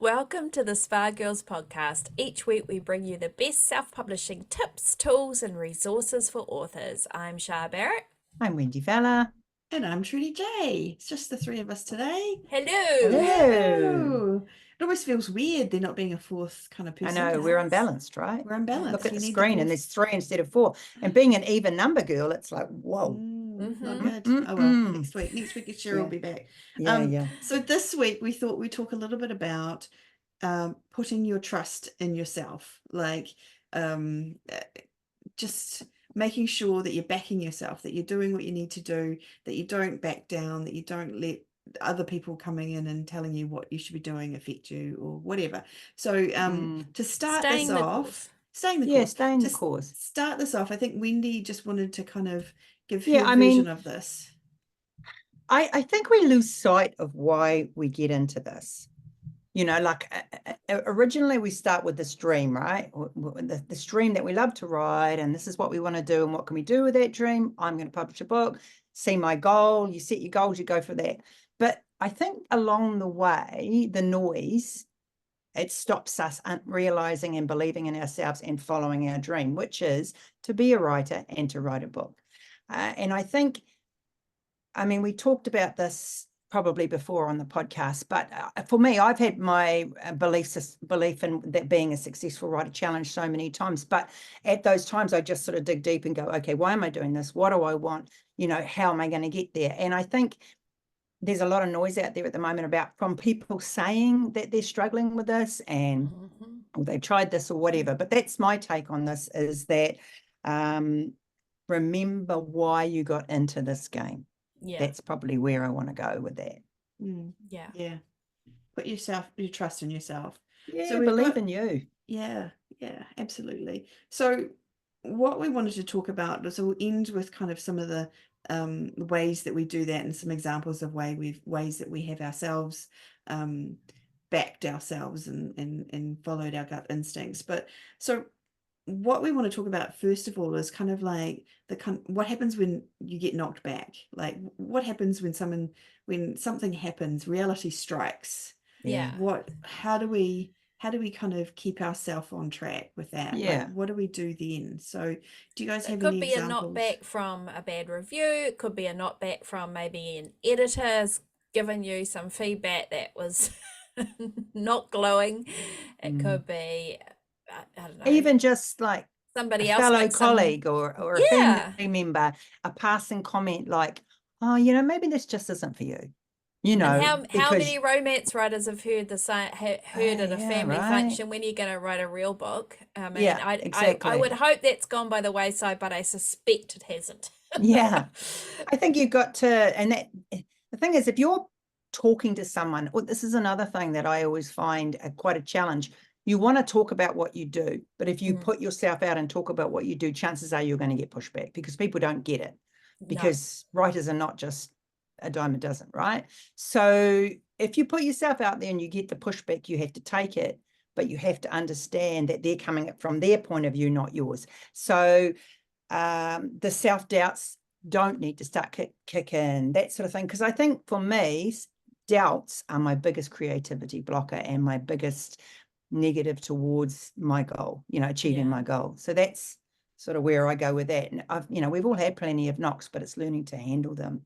Welcome to the Spa Girls podcast. Each week we bring you the best self-publishing tips, tools, and resources for authors. I'm Shah Barrett. I'm Wendy Vella. And I'm Trudy J. It's just the three of us today. Hello. Hello. It always feels weird there not being a fourth kind of I person. know, we're unbalanced, right? We're unbalanced. Look at We the need screen and there's 3 instead of 4. And being an even number girl, it's like, whoa. Not good. Oh well, next week Cheryl will be back. Yeah. So this week we thought we'd talk a little bit about putting your trust in yourself, like just making sure that you're backing yourself, that you're doing what you need to do, that you don't back down, that you don't let other people coming in and telling you what you should be doing affect you or whatever. So to start Staying this the off, course. staying the course. Staying the Just course. start this off. I think Wendy just wanted to kind of give Yeah, her I version mean, of this. I think we lose sight of why we get into this. You know, like originally we start with this dream, right? This dream that we love to write, and this is what we want to do, and what can we do with that dream? I'm going to publish a book, see my goal, you set your goals, you go for that. But I think along the way, the noise, it stops us realizing and believing in ourselves and following our dream, which is to be a writer and to write a book. And I think, I mean, we talked about this probably before on the podcast, but for me, I've had my belief in that being a successful writer challenged so many times. But at those times, I just sort of dig deep and go, okay, why am I doing this? What do I want? You know, how am I going to get there? And I think there's a lot of noise out there at the moment about from people saying that they're struggling with this and or they've tried this or whatever. But that's my take on this, is that remember why you got into this game. Yeah. That's probably where I want to go with that. Yeah. Put your trust in yourself. Yeah, so believe in you. Yeah, absolutely. So what we wanted to talk about was, we'll end with kind of some of the ways that we do that and some examples of ways that we have ourselves backed ourselves and followed our gut instincts. But so what we want to talk about first of all is kind of like what happens when you get knocked back. Like what happens when something happens, reality strikes. Yeah. How do we kind of keep ourselves on track with that? Yeah. Like, what do we do then? So do you guys have It could any be examples? a knockback from a bad review. It could be a knockback from maybe an editor's given you some feedback that was not glowing. It could be, I don't know, even just like somebody a else fellow makes colleague or a family member, a passing comment like, oh, you know, maybe this just isn't for you. You know, and how many romance writers have heard heard at a family function, when are you going to write a real book? I mean, exactly. I would hope that's gone by the wayside, but I suspect it hasn't. Yeah, I think you've got to, and that the thing is, if you're talking to someone, this is another thing that I always find quite a challenge. You want to talk about what you do, but if you put yourself out and talk about what you do, chances are you're going to get pushback because people don't get it, because writers are not just a dime a dozen, right? So if you put yourself out there and you get the pushback, you have to take it, but you have to understand that they're coming from their point of view, not yours. So the self-doubts don't need to start kicking, that sort of thing. Because I think for me, doubts are my biggest creativity blocker and my biggest negative towards my goal, you know, achieving my goal. So that's sort of where I go with that. And we've all had plenty of knocks, but it's learning to handle them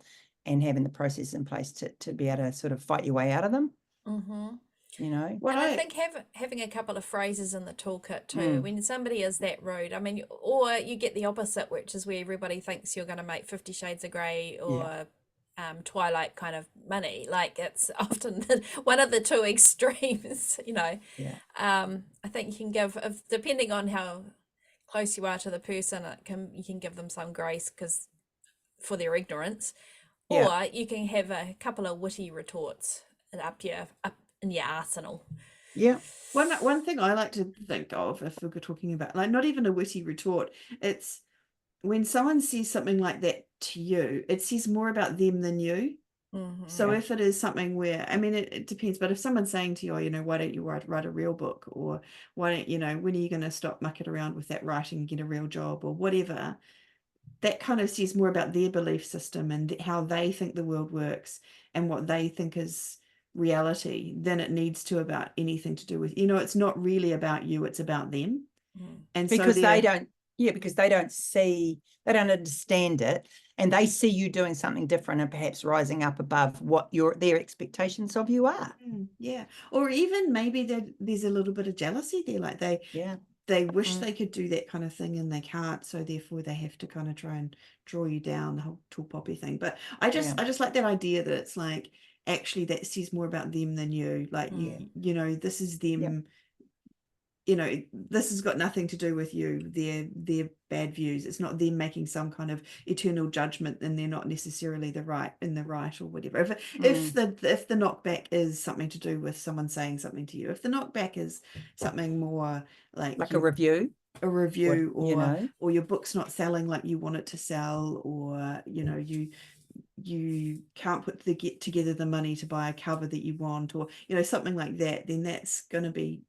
and having the process in place to be able to sort of fight your way out of them. You know, and I think having a couple of phrases in the toolkit too, when somebody is that rude, I mean, or you get the opposite, which is where everybody thinks you're going to make 50 Shades of Grey or Twilight kind of money. Like it's often one of the two extremes, you know. I think you can give, depending on how close you are to the person, you can give them some grace because for their ignorance, or you can have a couple of witty retorts up in your arsenal. Yeah. One thing I like to think of, if we're talking about, like, not even a witty retort, it's when someone says something like that to you, it says more about them than you. So if it is something where, I mean, it depends, but if someone's saying to you, oh, you know, why don't you write a real book, or why don't, you know, when are you going to stop mucking around with that writing and get a real job, or whatever, that kind of says more about their belief system and how they think the world works and what they think is reality than it needs to about anything to do with, it's not really about you, it's about them. And so because they don't, because they don't see, they don't understand it, and they see you doing something different and perhaps rising up above what their expectations of you are. Yeah. Or even maybe there's a little bit of jealousy there, like they wish they could do that kind of thing and they can't, so therefore they have to kind of try and draw you down, the whole tall poppy thing. But I just like that idea that it's like, actually that says more about them than you. Like this is them. This has got nothing to do with you, their bad views. It's not them making some kind of eternal judgment, and they're not necessarily in the right or whatever. If the knockback is something to do with someone saying something to you, if the knockback is something more like a review, or your book's not selling like you want it to sell, or you can't put together the money to buy a cover that you want, or something like that, then that's going to be,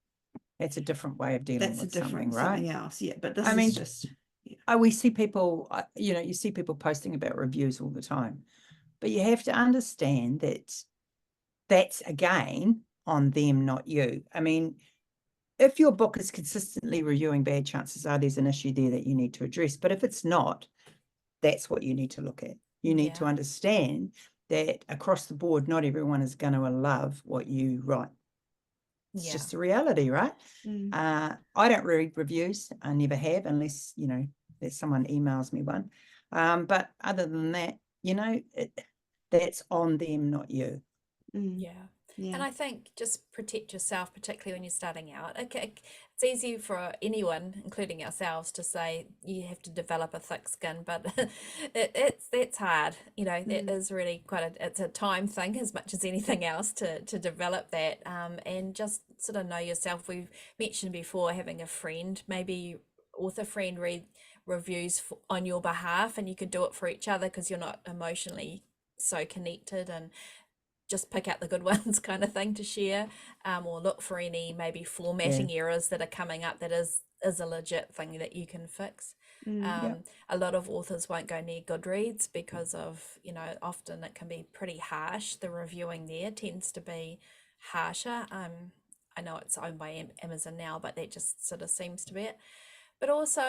that's a different way of dealing with something, right? Something else. Yeah, but this is just. We see people, you see people posting about reviews all the time, but you have to understand that that's again on them, not you. I mean, if your book is consistently reviewing bad, chances are there's an issue there that you need to address. But if it's not, that's what you need to look at. You need to understand that across the board, not everyone is going to love what you write. It's just a reality, right? I don't read reviews. I never have, unless, that someone emails me one. But other than that, that's on them, not you. And I think just protect yourself, particularly when you're starting out. Okay, it's easy for anyone, including ourselves, to say you have to develop a thick skin, but that's hard. That is really it's a time thing as much as anything else to develop that, and just sort of know yourself. We've mentioned before having a friend, maybe author friend, read reviews on your behalf, and you could do it for each other because you're not emotionally so connected, and just pick out the good ones kind of thing to share, or look for any maybe formatting errors that are coming up that is a legit thing that you can fix. A lot of authors won't go near Goodreads because of, often it can be pretty harsh. The reviewing there tends to be harsher. I know it's owned by Amazon now, but that just sort of seems to be it. But also,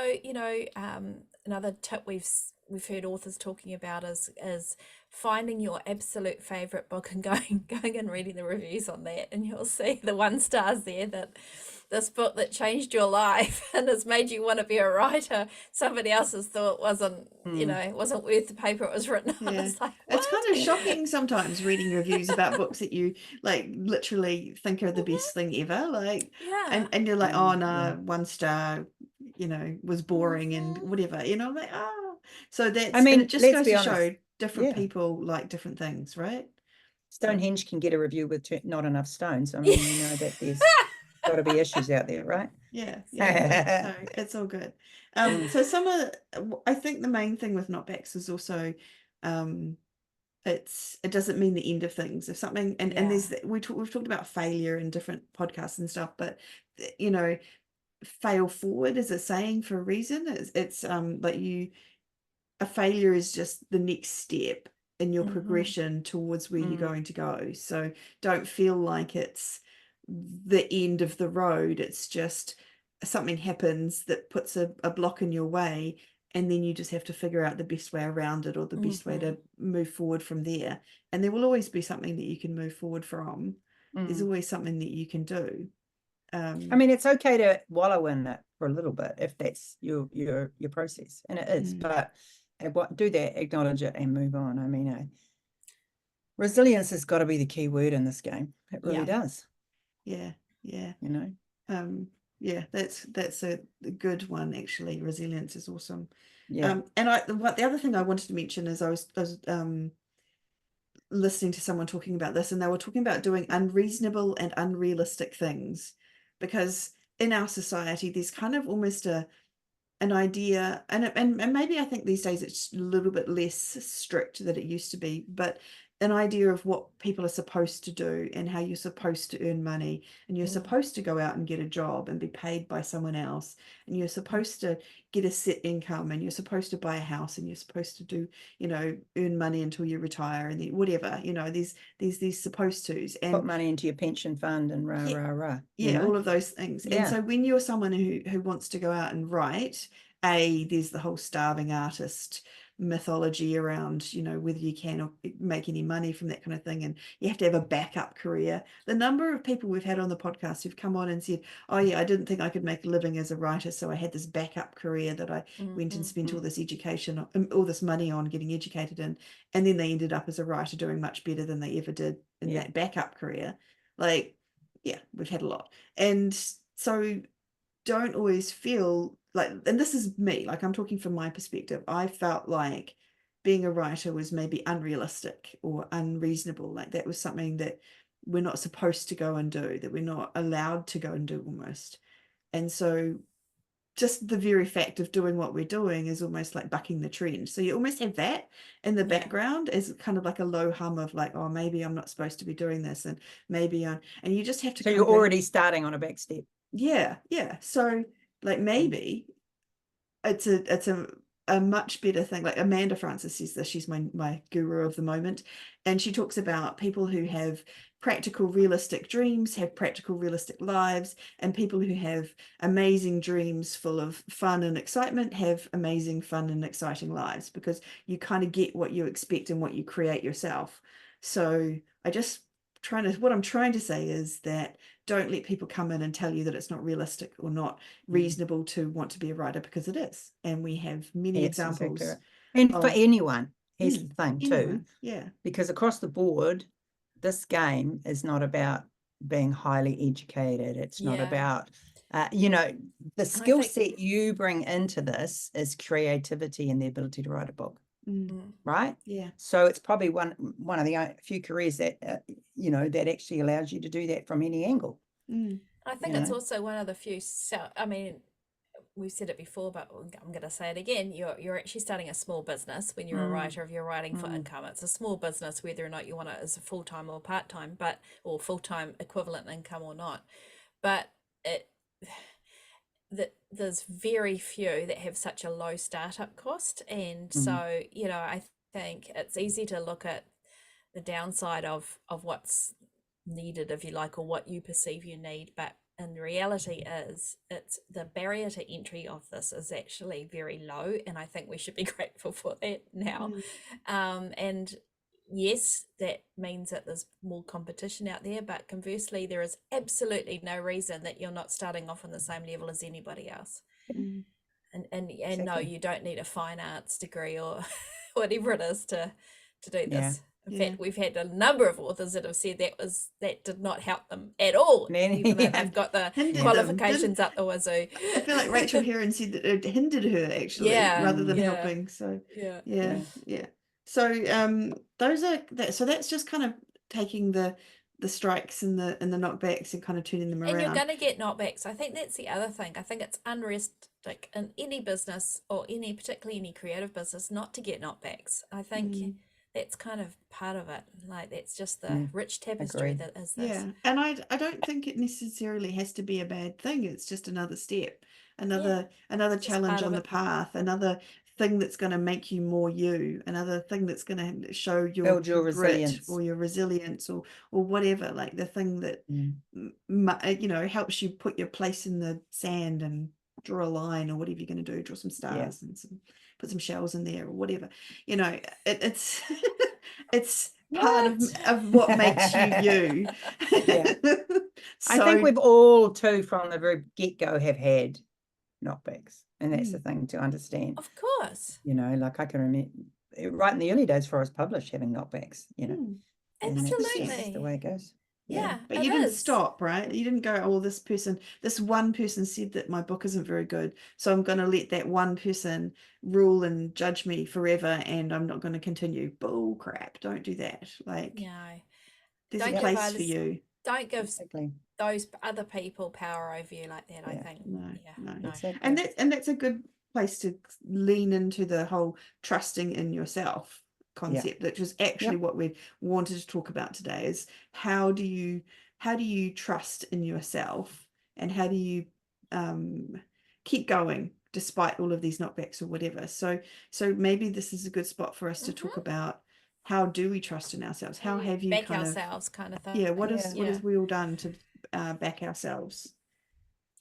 another tip we've heard authors talking about is finding your absolute favorite book and going and reading the reviews on that, and you'll see the 1 stars there, that this book that changed your life and has made you want to be a writer, somebody else's thought wasn't wasn't worth the paper it was written on. It's like, it's kind of shocking sometimes reading reviews about books that you like literally think are the best thing ever, like and you're like, oh no, 1 star was boring and whatever, like, so that's, and it just goes to show different people like different things, right? Stonehenge can get a review with not enough stones. I mean, that there's got to be issues out there, right? So it's all good. So I think the main thing with knockbacks is also it doesn't mean the end of things. If something, and there's we've talked about failure in different podcasts and stuff, but fail forward is a saying for a reason. It's like a failure is just the next step in your progression towards where you're going to go. So don't feel like it's the end of the road. It's just something happens that puts a block in your way, and then you just have to figure out the best way around it, or the best way to move forward from there. And there will always be something that you can move forward from. There's always something that you can do. I mean, it's okay to wallow in it for a little bit if that's your process, and it is. But do that, acknowledge it, and move on. I mean, resilience has got to be the key word in this game. It really does. Yeah. That's a good one, actually. Resilience is awesome. And the other thing I wanted to mention is I was listening to someone talking about this, and they were talking about doing unreasonable and unrealistic things, because in our society there's kind of almost an idea, and maybe I think these days it's a little bit less strict than it used to be, but an idea of what people are supposed to do and how you're supposed to earn money, and you're supposed to go out and get a job and be paid by someone else, and you're supposed to get a set income, and you're supposed to buy a house, and you're supposed to do, earn money until you retire, and then whatever, these supposed tos, Put and money into your pension fund and rah, yeah, rah, rah. yeah, all of those things. And Yeah. so when you're someone who wants to go out and write, there's the whole starving artist mythology around, whether you can or make any money from that kind of thing, and you have to have a backup career. The number of people we've had on the podcast who've come on and said, oh yeah, I didn't think I could make a living as a writer, so I had this backup career that I went and spent all this education, all this money on getting educated in, and then they ended up as a writer doing much better than they ever did in that backup career. Like, yeah, we've had a lot. And so don't always feel like, and this is me, like I'm talking from my perspective, I felt like being a writer was maybe unrealistic or unreasonable, like that was something that we're not supposed to go and do, that we're not allowed to go and do almost. And so just the very fact of doing what we're doing is almost like bucking the trend. So you almost have that in the background as kind of like a low hum of like, oh, maybe I'm not supposed to be doing this, and maybe and you just have to. So you're already starting on a back step. Yeah. So like maybe it's a much better thing. Like Amanda Francis says this, she's my guru of the moment, and she talks about people who have practical realistic dreams have practical realistic lives, and people who have amazing dreams full of fun and excitement have amazing fun and exciting lives, because you kind of get what you expect and what you create yourself. So what I'm trying to say is that don't let people come in and tell you that it's not realistic or not reasonable to want to be a writer, because it is. And we have many examples. Exactly. And for anyone, here's the thing too. Yeah. Because across the board, this game is not about being highly educated. It's not about, the skill set you bring into this is creativity and the ability to write a book. Right? Yeah. So it's probably one of the few careers that that actually allows you to do that from any angle. I think it's also one of the few. I mean, we've said it before, but I'm going to say it again. You're actually starting a small business when you're a writer. If you're writing for income, it's a small business, whether or not you want it as a full-time or part-time, or full-time equivalent income or not. But there's very few that have such a low startup cost, and so I think it's easy to look at the downside of what's needed, if you like, or what you perceive you need, but in reality it's the barrier to entry of this is actually very low, and I think we should be grateful for that now. And yes, that means that there's more competition out there, but conversely, there is absolutely no reason that you're not starting off on the same level as anybody else. And exactly. No, you don't need a fine arts degree or whatever it is to do this. In fact, we've had a number of authors that have said that did not help them at all, even though they've got the qualifications up the wazoo. I feel like Rachel Heron said that it hindered her actually, rather than helping. So yeah. So so that's just kind of taking the strikes and the knockbacks and kind of turning them around. And you're going to get knockbacks. I think that's the other thing. I think it's unrealistic in any business, or particularly any creative business, not to get knockbacks. I think that's kind of part of it. Like, that's just the rich tapestry that is this. Yeah, and I don't think it necessarily has to be a bad thing. It's just another step, another challenge on the path, another thing that's going to make you more you, another thing that's going to show your grit resilience, or your resilience, or whatever, like the thing that helps you put your place in the sand and draw a line, or whatever you're going to do, draw some stars and put some shells in there, or whatever, it's it's part of what makes you. So, I think we've all too from the very get-go have had knockbacks, and that's the thing to understand. Of course. Like I can remember right in the early days before I was published having knockbacks, Absolutely. That's the way it goes. Yeah, but you didn't stop, right? You didn't go, oh, this one person said that my book isn't very good, so I'm going to let that one person rule and judge me forever, and I'm not going to continue. Bull crap. Don't do that. Like, there's a place for you. Don't give those other people power over you like that. I think no. Exactly. And that's a good place to lean into the whole trusting in yourself concept, which was actually what we wanted to talk about today, is how do you trust in yourself, and how do you keep going despite all of these knockbacks or whatever. So maybe this is a good spot for us to talk about, how do we trust in ourselves? How have you back ourselves kind of thing. yeah, what have we all done to back ourselves?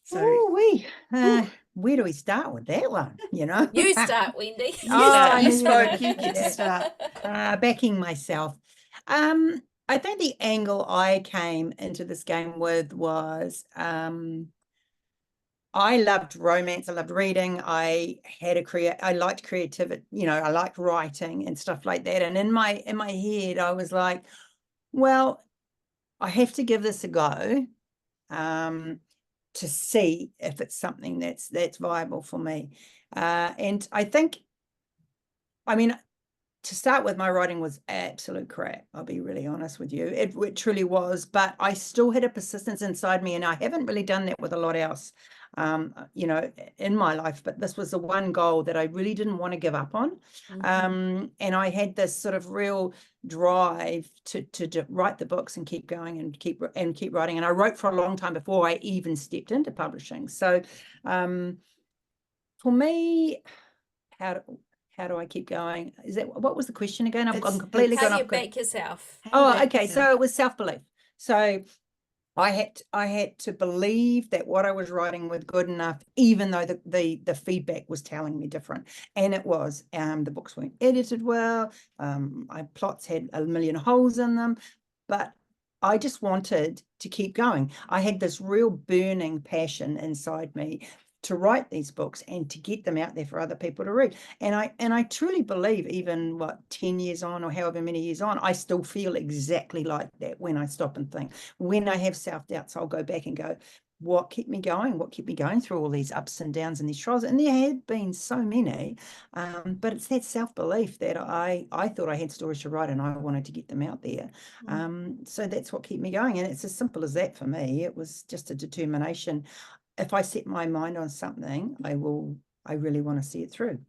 So where do we start with that one? You start, Wendy. You spoke, you get to start. Backing myself. I think the angle I came into this game with was I loved romance. I loved reading. I liked creativity. I liked writing and stuff like that. And in my head, I was like, well, I have to give this a go, to see if it's something that's viable for me. And I think, to start with, my writing was absolute crap. I'll be really honest with you. It truly was, but I still had a persistence inside me, and I haven't really done that with a lot else, in my life. But this was the one goal that I really didn't want to give up on. And I had this sort of real drive to write the books and keep going and keep writing. And I wrote for a long time before I even stepped into publishing. So for me, how do I keep going? What was the question again? I've completely gone how off. you back yourself. Okay. So it was self-belief. So I had to believe that what I was writing was good enough, even though the feedback was telling me different. And it was. The books weren't edited well. My plots had a million holes in them, but I just wanted to keep going. I had this real burning passion inside me to write these books and to get them out there for other people to read. And I truly believe, even 10 years on, or however many years on, I still feel exactly like that when I stop and think. When I have self-doubts, I'll go back and go, what kept me going? What kept me going through all these ups and downs and these trials? And there had been so many, but it's that self-belief that I thought I had stories to write and I wanted to get them out there. So that's what kept me going. And it's as simple as that for me. It was just a determination. If I set my mind on something, I really want to see it through.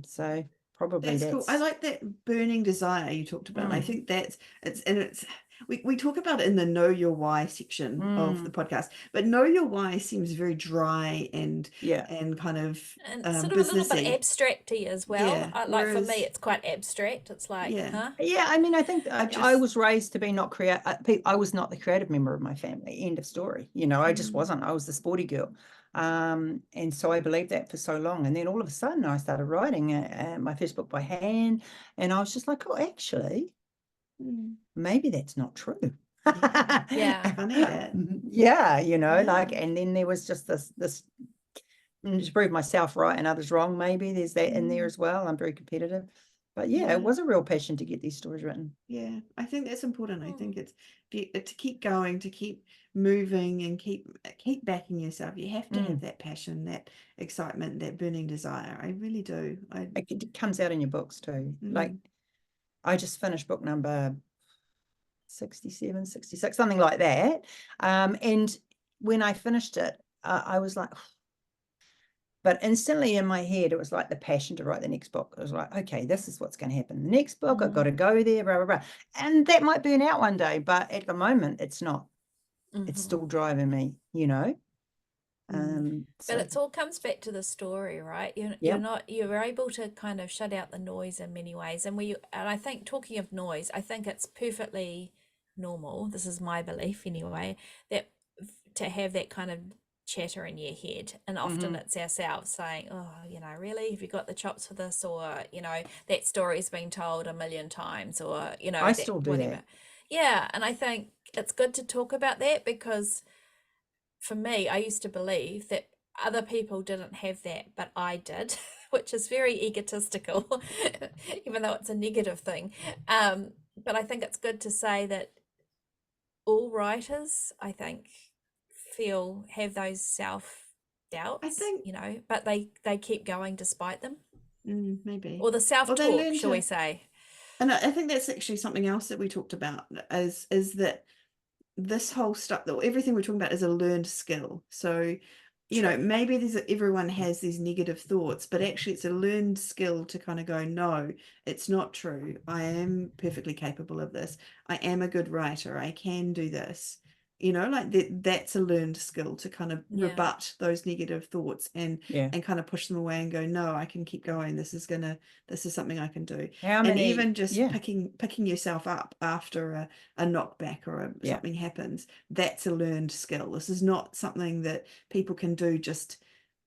So probably that's cool. I like that burning desire you talked about. I think we talk about it in the Know Your Why section of the podcast, but Know Your Why seems very dry and kind of sort of a little bit abstracty as well. For me, it's quite abstract. It's like, I think I was raised to be not I was not the creative member of my family. End of story. I just wasn't. I was the sporty girl. And so I believed that for so long. And then all of a sudden I started writing my first book by hand. And I was just like, oh, actually, maybe that's not true. Funny that. And then there was just this to prove myself right and others wrong. Maybe there's that in there as well. I'm very competitive. But it was a real passion to get these stories written. Yeah, I think that's important. I think it's to keep going, to keep moving, and keep backing yourself. You have to have that passion, that excitement, that burning desire. I really do. It comes out in your books too. Like, I just finished book number 67, 66, something like that. And when I finished it, I was like, but instantly in my head, it was like the passion to write the next book. It was like, okay, this is what's going to happen. The next book, I've got to go there, blah, blah, blah. And that might burn out one day, but at the moment, it's not. It's still driving me, But it all comes back to the story, right? You're able to kind of shut out the noise in many ways. And I think, talking of noise, I think it's perfectly normal. This is my belief anyway, that to have that kind of chatter in your head, and often it's ourselves saying, oh, really, have you got the chops for this? Or that story's been told a million times, or I still do that. And I think it's good to talk about that, because for me, I used to believe that other people didn't have that, but I did, which is very egotistical, even though it's a negative thing. But I think it's good to say that all writers, I think, have those self-doubts, I think, but they keep going despite them. Maybe. Or the self-talk, shall we say. And I think that's actually something else that we talked about, is that this whole stuff, everything we're talking about, is a learned skill. So you know, True. maybe everyone has these negative thoughts, but actually it's a learned skill to kind of go, no, it's not true. I am perfectly capable of this. I am a good writer. I can do this. You know, like that's a learned skill to kind of Yeah. rebut those negative thoughts and Yeah. kind of push them away and go, no, I can keep going. This is something I can do. How And many? even just Yeah. picking yourself up after a knockback or Yeah. something happens, that's a learned skill. This is not something that people can do just,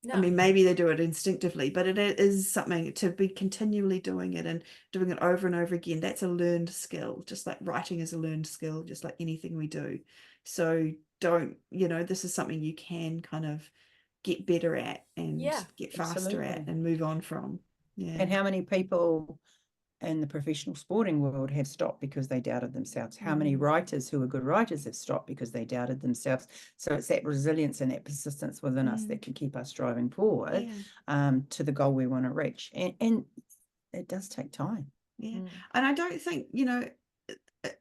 I No. mean, maybe they do it instinctively, but it is something to be continually doing it and doing it over and over again. That's a learned skill, just like writing is a learned skill, just like anything we do. So don't, you know, this is something you can kind of get better at and Yeah. get faster at Absolutely. and move on from. Yeah. And how many people in the professional sporting world have stopped because they doubted themselves? How many writers who are good writers have stopped because they doubted themselves? So it's that resilience and that persistence within us that can keep us driving forward to the goal we want to reach. And it does take time. Yeah. And I don't think, you know,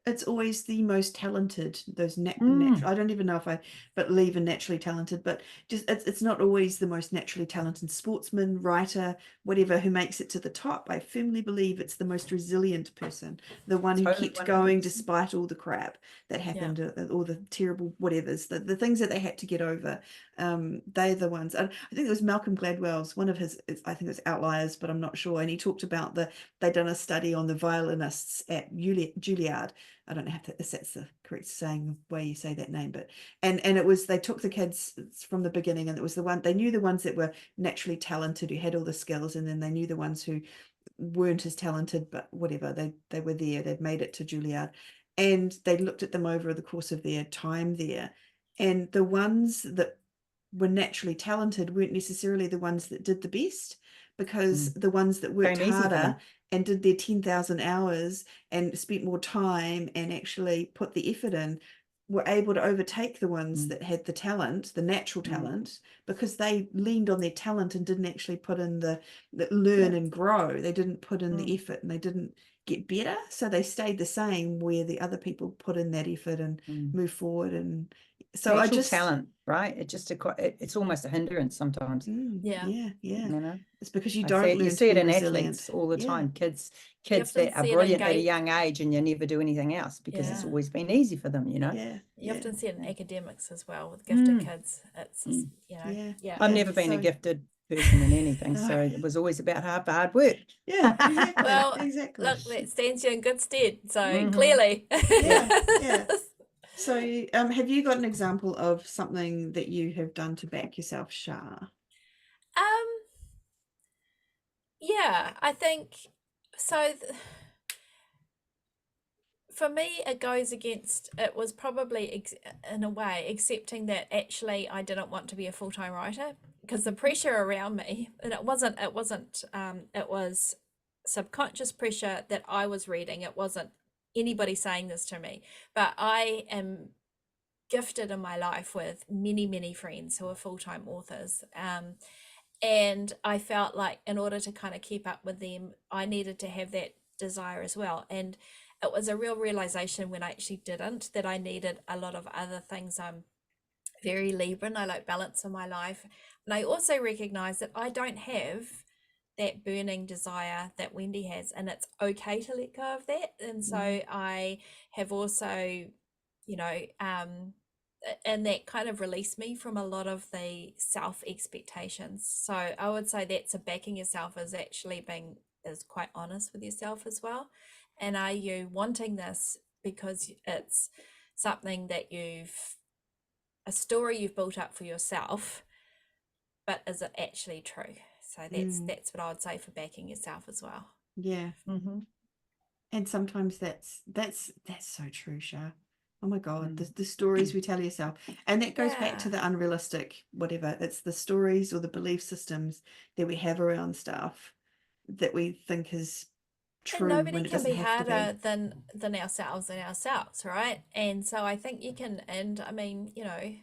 it's always the most talented, those natural, I don't even know if I believe in naturally talented, but just it's not always the most naturally talented sportsman, writer, whatever, who makes it to the top. I firmly believe it's the most resilient person, the one who Totally, kept going 100%. despite all the crap that happened, all the terrible whatevers, the things that they had to get over. They're the ones. I think it was Malcolm Gladwell's, one of his, I think it was Outliers, but I'm not sure, and he talked about they'd done a study on the violinists at Juilliard. I don't know if that's the correct saying way you say that name, but and it was, they took the kids from the beginning, and it was they knew the ones that were naturally talented, who had all the skills, and then they knew the ones who weren't as talented, but whatever, they were there, they'd made it to Juilliard, and they looked at them over the course of their time there, and the ones that were naturally talented weren't necessarily the ones that did the best, because the ones that worked harder and did their 10,000 hours and spent more time and actually put the effort in were able to overtake the ones that had the talent, the natural talent, because they leaned on their talent and didn't actually put in the learn and grow. They didn't put in the effort, and they didn't get better. So they stayed the same, where the other people put in that effort and move forward. And so natural talent, right? It's almost a hindrance sometimes. Yeah. You know, it's because you I don't see it, learn you to see it be in resilient. athletes all the time. Kids often that are see it in brilliant at a young age, and you never do anything else because it's Yeah. always been easy for them, you know. You often see it in academics as well with gifted kids. It's just, you know, I've never been a gifted person in anything, so it was always about hard work. Exactly. Well, exactly. look, that stands you in good stead. So clearly. yeah. So, have you got an example of something that you have done to back yourself, Shah? Yeah, I think so. For me, it goes against, it was probably in a way accepting that actually I didn't want to be a full-time writer, because the pressure around me, and it was subconscious pressure that I was reading. It wasn't anybody saying this to me, but I am gifted in my life with many, many friends who are full-time authors. And I felt like in order to kind of keep up with them, I needed to have that desire as well. And it was a real realization when I actually didn't, that I needed a lot of other things. I'm very Libran, I like balance in my life. And I also recognize that I don't have that burning desire that Wendy has, and it's okay to let go of that. And so I have also, you know, and that kind of released me from a lot of the self expectations. So I would say that's a backing yourself is actually is quite honest with yourself as well. And are you wanting this because it's something that a story you've built up for yourself, but is it actually true? So that's what I would say for backing yourself as well. Yeah. And sometimes that's so true, Shah. Oh my God, the stories we tell yourself. And that goes back to the unrealistic, whatever. It's the stories or the belief systems that we have around stuff that we think is true. And nobody when it can be doesn't have to harder than ourselves, right? And so I think you can, and I mean, you know,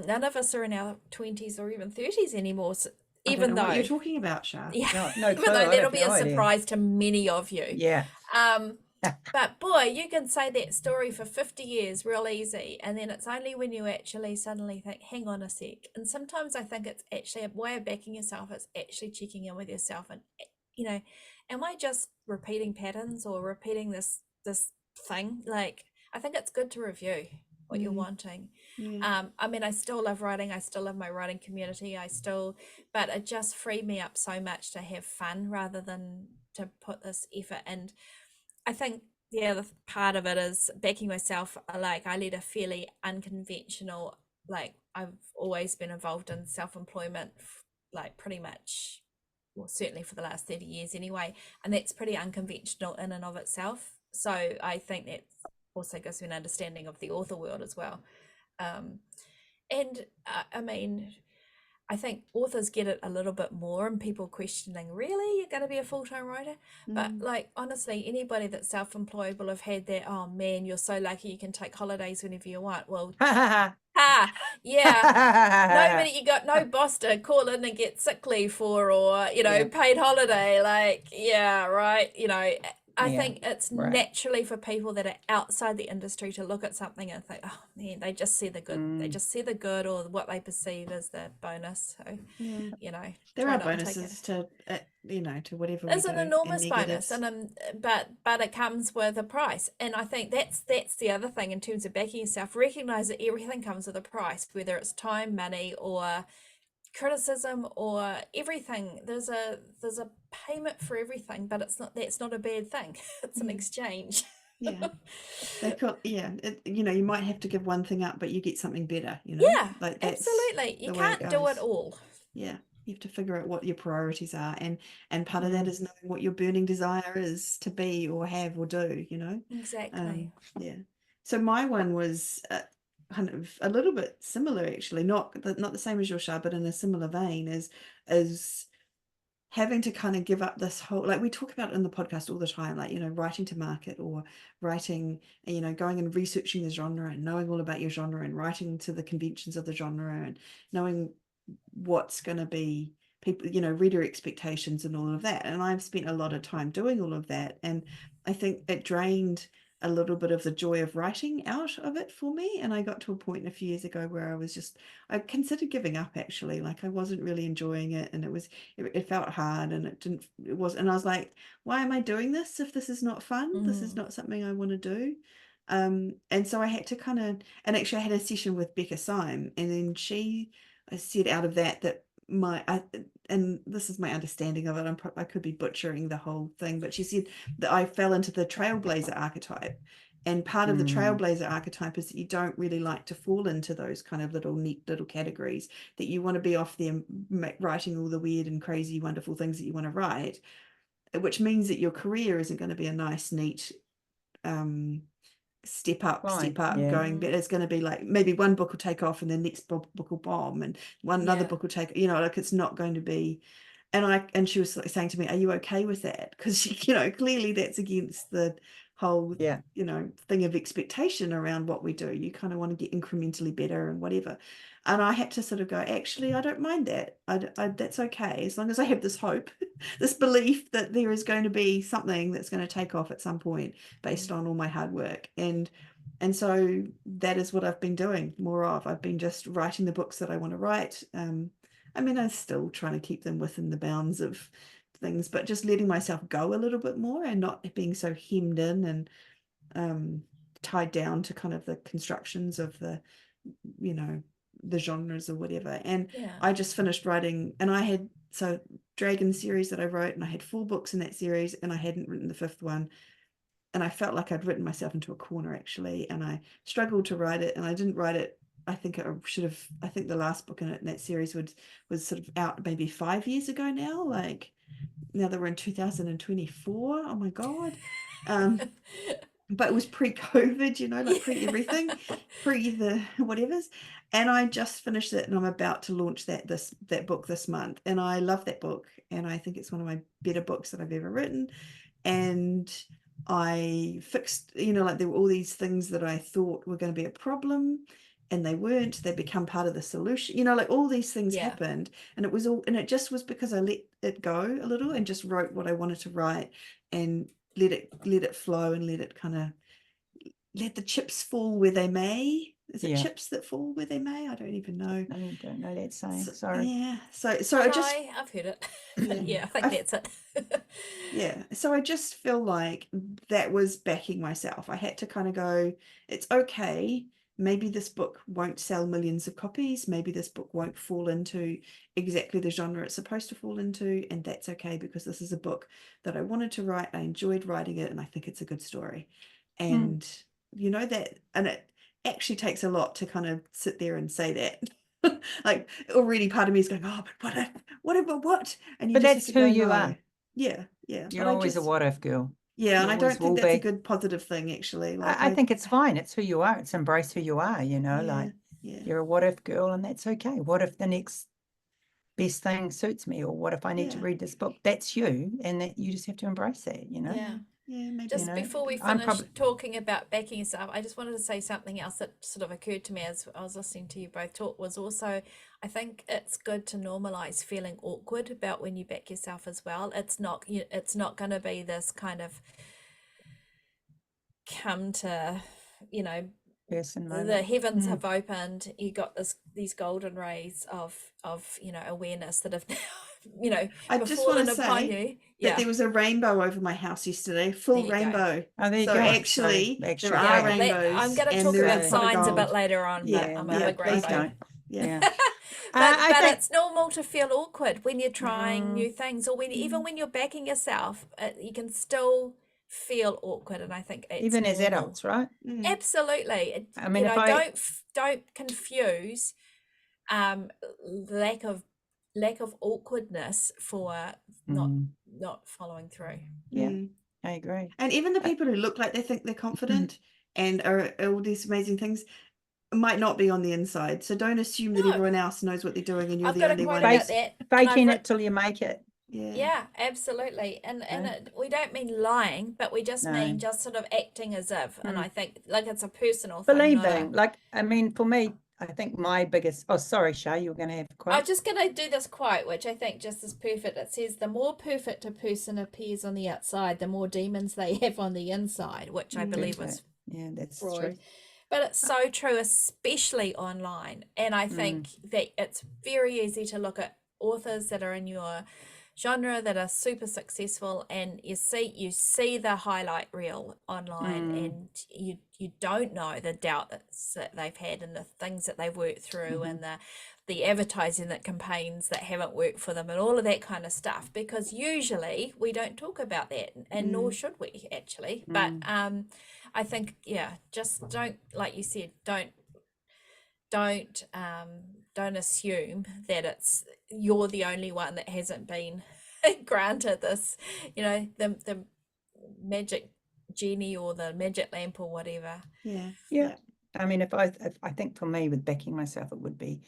none of us are in our 20s or even 30s anymore. So I even don't know though what you're talking about, Shah. yeah, No even clue, though I that'll have be no a idea. surprise to many of you. Yeah. But boy, you can say that story for 50 years real easy. And then it's only when you actually suddenly think, hang on a sec. And sometimes I think it's actually a way of backing yourself. It's actually checking in with yourself and, you know, am I just repeating patterns or repeating this thing? Like, I think it's good to review what you're wanting. Yeah. I mean, I still love writing. I still love my writing community. But it just freed me up so much to have fun rather than to put this effort. And I think the other part of it is backing myself. Like, I lead a fairly unconventional, like, I've always been involved in self-employment, like pretty much, well, certainly for the last 30 years anyway. And that's pretty unconventional in and of itself. So I think that also gives me an understanding of the author world as well. And I mean, I think authors get it a little bit more, and people questioning, really, you're going to be a full-time writer? But like, honestly, anybody that's self-employed will have had that, oh man, you're so lucky you can take holidays whenever you want. Well, yeah, nobody, you got no boss to call in and get sick leave for, or, you know, Yeah. paid holiday. Like, yeah, right. You know, I Yeah, think it's right. naturally for people that are outside the industry to look at something and think, oh man, they just see the good. They just see the good, or what they perceive as the bonus. So, Yeah. you know, There try are not to take it. bonuses to, you know, to whatever we It's do, an and enormous bonus, negatives. and but it comes with a price. And I think that's the other thing in terms of backing yourself. Recognize that everything comes with a price, whether it's time, money, or criticism, or everything. There's a payment for everything, but that's not a bad thing. It's an exchange. Yeah. They call, yeah, you know, you might have to give one thing up, but you get something better, you know? Yeah, Like, that's absolutely. You the way it can't do it goes. all. Yeah. You have to figure out what your priorities are, and part of that Mm. is knowing what your burning desire is to be or have or do, you know? Exactly. Yeah. So my one was kind of a little bit similar, actually, not the same as your Shah, but in a similar vein, as having to kind of give up this whole, like we talk about in the podcast all the time, like, you know, writing to market, or writing, you know, going and researching the genre and knowing all about your genre and writing to the conventions of the genre and knowing what's going to be people, you know, reader expectations and all of that. And I've spent a lot of time doing all of that, and I think it drained a little bit of the joy of writing out of it for me. And I got to a point a few years ago where I considered giving up, actually. Like, I wasn't really enjoying it, and it felt hard, and and I was like, why am I doing this if this is not fun? This is not something I want to do. And so I had to kind of, and actually I had a session with Becca Syme, and then she said out of that and this is my understanding of it, I could be butchering the whole thing, but she said that I fell into the trailblazer archetype. And part of the trailblazer archetype is that you don't really like to fall into those kind of neat little categories, that you want to be off there writing all the weird and crazy, wonderful things that you want to write, which means that your career isn't going to be a nice, neat, step up Yeah. going, but it's going to be like maybe one book will take off and the next book will bomb, and another book will take, you know, like, it's not going to be. And she was saying to me, are you okay with that? Because she, you know, clearly that's against the whole, you know, thing of expectation around what we do. You kind of want to get incrementally better and whatever. And I had to sort of go, actually, I don't mind that. That's okay, as long as I have this hope, this belief that there is going to be something that's going to take off at some point based on all my hard work. And so that is what I've been doing more of. I've been just writing the books that I want to write. I mean, I'm still trying to keep them within the bounds of things, but just letting myself go a little bit more, and not being so hemmed in and tied down to kind of the constructions of the, you know, the genres or whatever. And I just finished writing, and I had, so Dragon series that I wrote, and I had 4 books in that series, and I hadn't written the 5th one. And I felt like I'd written myself into a corner, actually, and I struggled to write it, and I didn't write it. I think the last book in that series was sort of out maybe 5 years ago now. Like, now that we're in 2024, oh my God. But it was pre-COVID, you know, like pre-everything, pre the whatevers. And I just finished it, and I'm about to launch that book this month. And I love that book, and I think it's one of my better books that I've ever written. And I fixed, you know, like, there were all these things that I thought were going to be a problem, and they weren't. They become part of the solution, you know, like, all these things happened, and it just was because I let it go a little and just wrote what I wanted to write, and let it flow and let the chips fall where they may. Is it chips that fall where they may? I don't even know. I don't know that saying. So, Sorry. yeah. So Oh, I no, just I've heard it. Yeah, I think that's it. yeah. So I just feel like that was backing myself. I had to kind of go, it's okay. Maybe this book won't sell millions of copies. Maybe this book won't fall into exactly the genre it's supposed to fall into. And that's okay, because this is a book that I wanted to write. I enjoyed writing it, and I think it's a good story. And and it actually takes a lot to kind of sit there and say that. Like, already part of me is going, oh, but what? And you But just that's have to who go, you no. are. Yeah. You're But I always a just, what if girl. yeah, You and I always don't think will that's a be. good positive thing, actually. Like, I think it's fine. It's who you are. It's embrace who you are, like yeah. you're a what if girl, and that's okay. What if the next best thing suits me, or what if I need to Yeah. read this book? That's you, and that you just have to embrace that, Yeah. Yeah, maybe. Just before we I'm finish talking about backing yourself, I just wanted to say something else that sort of occurred to me as I was listening to you both talk, was also, I think it's good to normalize feeling awkward about when you back yourself as well. It's not going to be this kind of come to, person the moment. heavens have opened, you got these golden rays of awareness that have I just want fallen to upon say you. that there was a rainbow over my house yesterday, full rainbow. Oh, there you So go. actually, there Yeah, are rainbows. I'm going to and talk they're about outside of signs a bit gold. later on, but I'm a big please rainbow. don't. Yeah. But I think it's normal to feel awkward when you're trying new things, or even when you're backing yourself, you can still feel awkward, and I think it's even as normal. adults, right? Absolutely. I mean, if don't confuse lack of awkwardness for not following through. Yeah, I agree. And even the people who look like they think they're confident and are all these amazing things might not be on the inside. So don't assume that everyone else knows what they're doing and you're I've the got a only quote one. about that. Faking it till you make it. Yeah, absolutely. And we don't mean lying, but we just mean just sort of acting as if. And I think like it's a personal thing. Believing. Like, I mean, for me, I think my biggest, oh, sorry, Shay, you were going to have a quote. I was just going to do this quote, which I think just is perfect. It says, the more perfect a person appears on the outside, the more demons they have on the inside, which I believe was that's Freud. true. But it's so true, especially online. And I think that it's very easy to look at authors that are in your genre that are super successful, and you see the highlight reel online, and you don't know the doubt that they've had, and the things that they've worked through, and the advertising that campaigns that haven't worked for them, and all of that kind of stuff, because usually we don't talk about that, and nor should we actually. But I think just don't, like you said, don't assume that it's you're the only one that hasn't been granted this, the magic genie or the magic lamp or whatever. Yeah. I mean, if I think for me with backing myself, it would be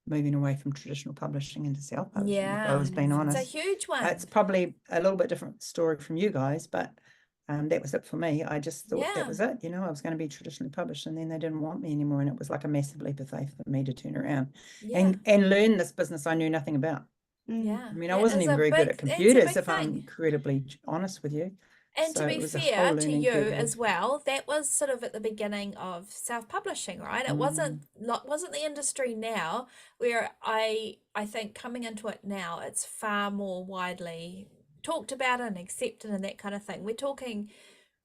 moving away from traditional publishing into self-publishing. If I was being honest, it's a huge one. It's probably a little bit different story from you guys, but that was it for me. I just thought that was it. I was going to be traditionally published, and then they didn't want me anymore, and it was like a massive leap of faith for me to turn around and learn this business I knew nothing about. I mean, I wasn't even very good at computers, if I'm incredibly honest with you. And to be fair to you as well, that was sort of at the beginning of self-publishing, right? It wasn't the industry now, where I think coming into it now, it's far more widely talked about and accepted and that kind of thing. We're talking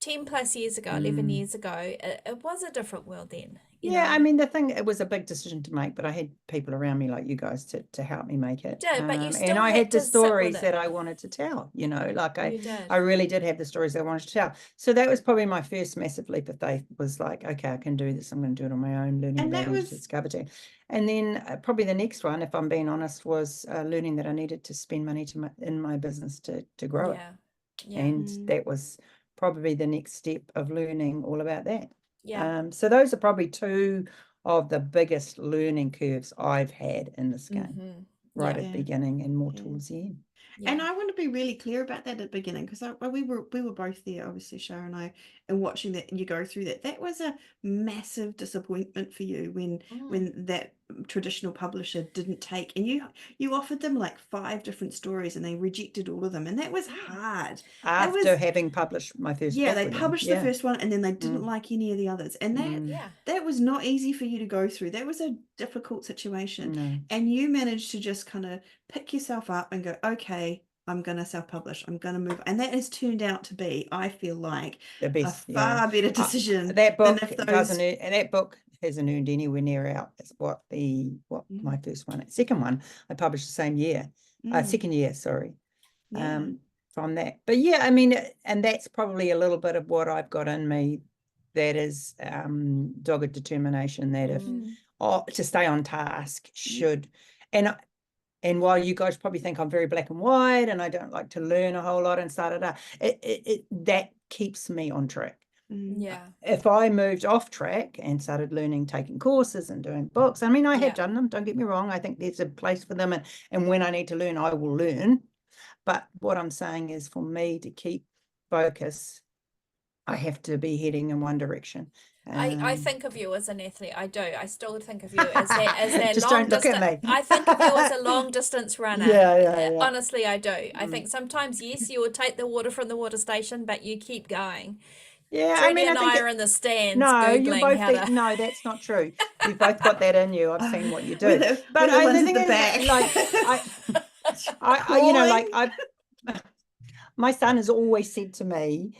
10 plus years ago, 11 years ago, it was a different world then. You know? I mean, it was a big decision to make, but I had people around me like you guys to help me make it. But you still and I had the to sit with stories it. that I wanted to tell, like You did. I really did have the stories I wanted to tell. So that was probably my first massive leap of faith, was like, okay, I can do this. I'm going to do it on my own, learning about discovery. And then probably the next one, if I'm being honest, was learning that I needed to spend money in my business to grow it. And that was probably the next step of learning all about that. So those are probably two of the biggest learning curves I've had in this game, right at the beginning and more towards the end. And Yeah. I want to be really clear about that at the beginning, because we were both there, obviously, Shara and I, and watching that you go through that. That was a massive disappointment for you when that traditional publisher didn't take, and you offered them like 5 different stories and they rejected all of them, and that was hard. That After was, having published my first yeah, book they with them. published the Yeah. first one and then they didn't like any of the others, and Yeah. that was not easy for you to go through. That was a difficult situation. No, And you managed to just kind of pick yourself up and go, okay, I'm going to self-publish. I'm going to move. And that has turned out to be, I feel like, the a best. Yeah. far better decision That than book if doesn't. those. That book hasn't earned anywhere near out as what my first one, second one I published the same year. Second year, sorry. Yeah. From that. But yeah, I mean, and that's probably a little bit of what I've got in me. That is dogged determination. That if to stay on task should, and while you guys probably think I'm very black and white and I don't like to learn a whole lot and that keeps me on track. Yeah. If I moved off track and started taking courses and doing books, I mean, I have done them, don't get me wrong. I think there's a place for them, and when I need to learn, I will learn. But what I'm saying is, for me to keep focus, I have to be heading in one direction. I think of you as an athlete. I do. I still think of you as that just long don't look distance. at me. I think of you as a long distance runner. Yeah. Honestly, I do. I think sometimes, yes, you would take the water from the water station, but you keep going. Yeah, Trudy I mean, and I think are in the stands no, you Googling both how to. no, that's not true. You've both got that in you. I've seen what you do. But the ones the at thing the is, back. like, I you know, like my son has always said to me,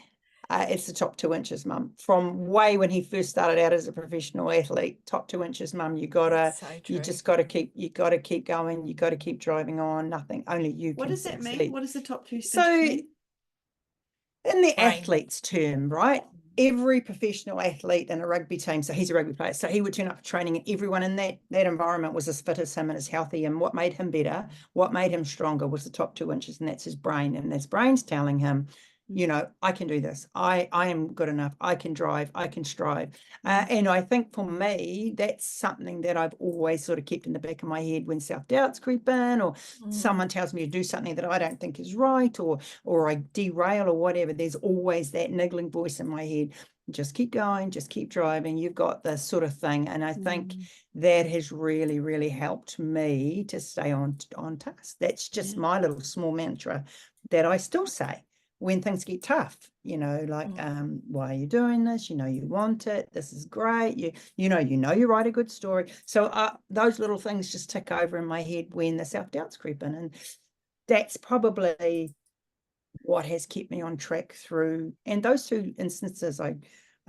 it's the top 2 inches, Mum. From way when he first started out as a professional athlete, top 2 inches, Mum. You just gotta keep going. You got to keep driving on. Nothing, only you What can does that succeed. mean? What does the top 2 inches So, mean? in the Brain. athlete's term, right? Every professional athlete in a rugby team, so he's a rugby player, so he would turn up for training, and everyone in that environment was as fit as him and as healthy. And what made him better, what made him stronger, was the top 2 inches, and that's his brain. And his brain's telling him, I can do this. I am good enough. I can drive. I can strive. And I think for me, that's something that I've always sort of kept in the back of my head when self-doubts creep in, or someone tells me to do something that I don't think is right, or I derail or whatever. There's always that niggling voice in my head. Just keep going. Just keep driving. You've got this sort of thing. And I think that has really, really helped me to stay on task. That's just my little small mantra that I still say when things get tough, like, why are you doing this? You want it. This is great. You write a good story. So those little things just tick over in my head when the self-doubts creep in. And that's probably what has kept me on track through. And those 2 instances I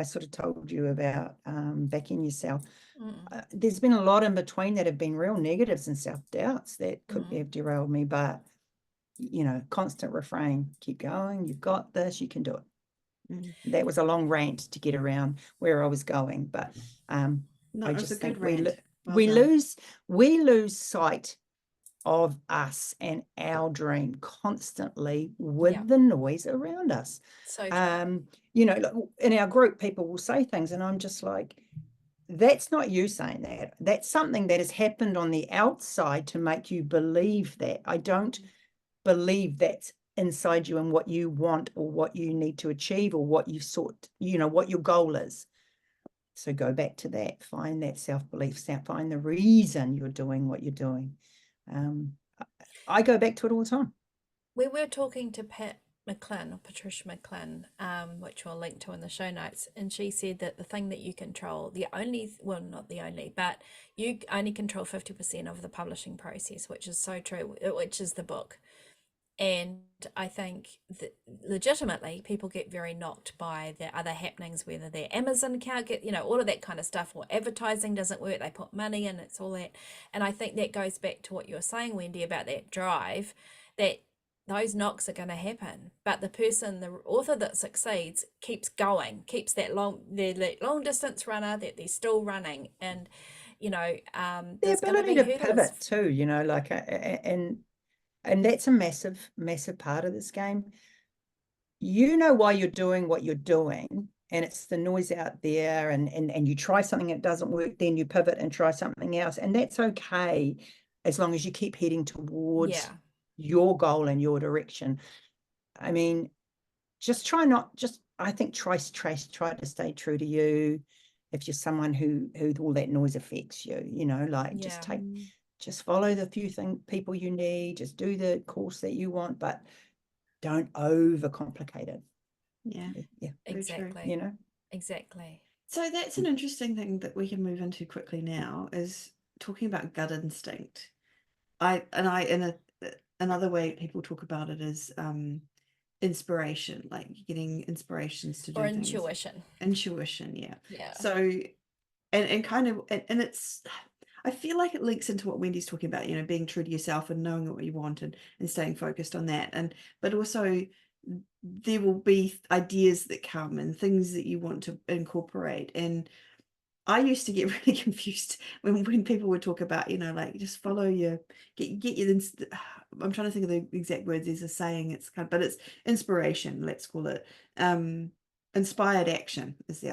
sort of told you about, backing yourself. There's been a lot in between that have been real negatives and self-doubts that could have derailed me, but constant refrain, keep going, you've got this, you can do it. That was a long rant to get around where I was going, but I just think we lose sight of us and our dream constantly with the noise around us. So true. In our group, people will say things and I'm just like, that's not you saying that. That's something that has happened on the outside to make you believe that. I don't believe that's inside you and what you want or what you need to achieve or what you what your goal is. So go back to that, find that self-belief, find the reason you're doing what you're doing. I go back to it all the time. We were talking to Patricia McClin, which we'll link to in the show notes, and she said that the thing that you control, not the only, but you only control 50% of the publishing process, which is so true, which is the book. And I think that legitimately people get very knocked by the other happenings, whether their Amazon account get, all of that kind of stuff, or advertising doesn't work, they put money in, it's all that. And I think that goes back to what you were saying, Wendy, about that drive, that those knocks are going to happen, but the author that succeeds keeps going, keeps that long distance runner that they're still running. And the there's ability to pivot too, and that's a massive, massive part of this game. Why you're doing what you're doing, and it's the noise out there, and you try something, it doesn't work, then you pivot and try something else, and that's okay as long as you keep heading towards your goal and your direction. I mean, I think try to stay true to you. If you're someone who all that noise affects you, like just follow the few people you need, just do the course that you want, but don't overcomplicate it. Yeah, exactly. True. Exactly. So that's an interesting thing that we can move into quickly now, is talking about gut instinct. Another way people talk about it is inspiration, like getting inspirations to do or things. Intuition, yeah. So and kind of and it's, I feel like it links into what Wendy's talking about, being true to yourself and knowing what you want and staying focused on that. But also there will be ideas that come and things that you want to incorporate. And I used to get really confused when people would talk about, like, just follow your, get your, I'm trying to think of the exact words. There's a saying, but it's inspiration, let's call it. Inspired action is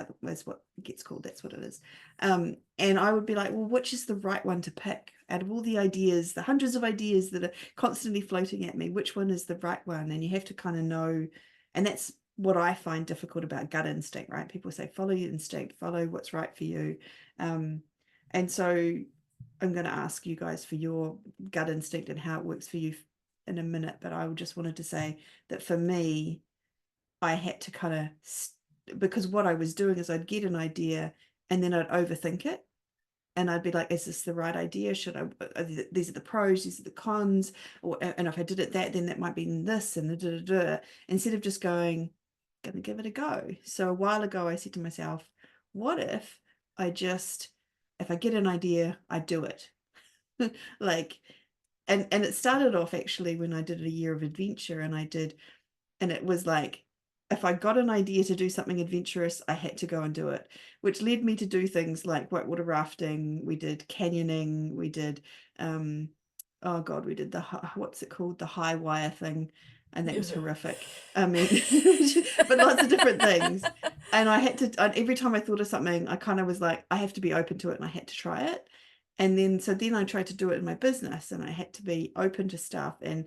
what it gets called. That's what it is. And I would be like, well, which is the right one to pick out of all the ideas, the hundreds of ideas that are constantly floating at me? Which one is the right one? And you have to kind of know, and that's what I find difficult about gut instinct, right? People say, follow your instinct, follow what's right for you. And so I'm going to ask you guys for your gut instinct and how it works for you in a minute. But I just wanted to say that for me, I had to kind of, because what I was doing is I'd get an idea and then I'd overthink it. And I'd be like, is this the right idea? These are the pros, these are the cons. And if I did it then that might be this and the instead of just going, gonna give it a go. So a while ago, I said to myself, what if I get an idea, I do it. Like, and it started off actually when I did a year of adventure, and it was like, if I got an idea to do something adventurous, I had to go and do it, which led me to do things like whitewater rafting. We did canyoning. We did, oh God, we did what's it called? The high wire thing. And that was horrific. I mean, but lots of different things. And I had to, every time I thought of something, I kind of was like, I have to be open to it, and I had to try it. And then I tried to do it in my business, and I had to be open to stuff and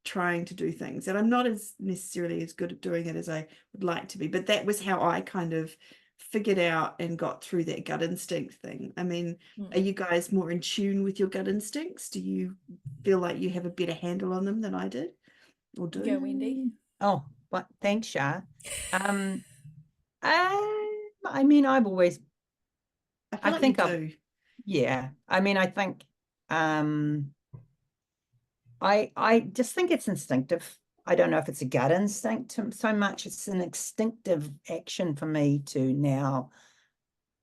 trying to do things. And I'm not necessarily as good at doing it as I would like to be, but that was how I kind of figured out and got through that gut instinct thing. I mean, are you guys more in tune with your gut instincts? Do you feel like you have a better handle on them than I did or do? Yeah, Wendy. Oh, but thanks, Shah. I mean, I've always, I think you do. Yeah. I mean, I think, I just think it's instinctive. I don't know if it's a gut instinct so much. It's an instinctive action for me to now,